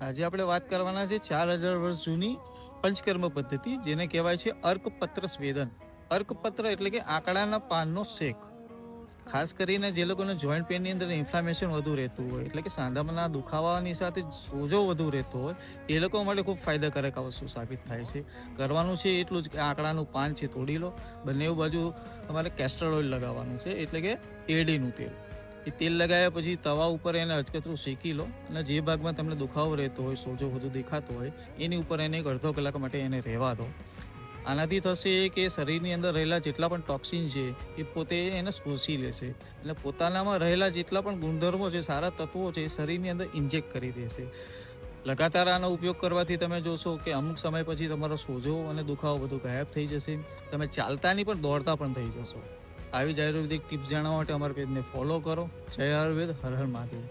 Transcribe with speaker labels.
Speaker 1: આજે આપણે વાત કરવાના છે 4000 વર્ષ જૂની પંચકર્મ પદ્ધતિ, જેને કહેવાય છે અર્કપત્ર સ્વેદન. અર્કપત્ર એટલે કે આંકડાના પાનનો શેક. ખાસ કરીને જે લોકોને જોઈન્ટ પેનની અંદર ઇન્ફ્લામેશન વધુ રહેતું હોય, એટલે કે સાંધાના દુખાવાની સાથે સોજો વધુ રહેતો હોય, એ લોકો માટે ખૂબ ફાયદાકારક આ વસ્તુ સાબિત થાય છે. કરવાનું છે એટલું જ કે આંકડાનું પાન છે તોડી લો, બંને બાજુ તમારે કેસ્ટર ઓઇલ લગાવવાનું છે, એટલે કે એડીનું તેલ. એ તેલ લગાવ્યા પછી તવા ઉપર એને અચકતરું શેકી લો, અને જે ભાગમાં તમને દુખાવો રહેતો હોય, સોજો વધુ દેખાતો હોય, એની ઉપર એને એક અડધો કલાક માટે એને રહેવા દો. આનાથી થશે કે શરીરની અંદર રહેલા જેટલા પણ ટોક્સિન છે એ પોતે એને શોષી લેશે, એટલે પોતાનામાં રહેલા જેટલા પણ ગુણધર્મો છે, સારા તત્વો છે, એ શરીરની અંદર ઇન્જેક્ટ કરી દેશે. લગાતાર આનો ઉપયોગ કરવાથી તમે જોશો કે અમુક સમય પછી તમારો સોજો અને દુખાવો બધું ગાયબ થઈ જશે. તમે ચાલતાની પણ દોડતા પણ થઈ જશો. આવી જ આયુર્વેદિક ટિપ્સ જાણવા માટે અમારા પેજને ફોલો કરો. જય આયુર્વેદ, હર હર મહાદેવ.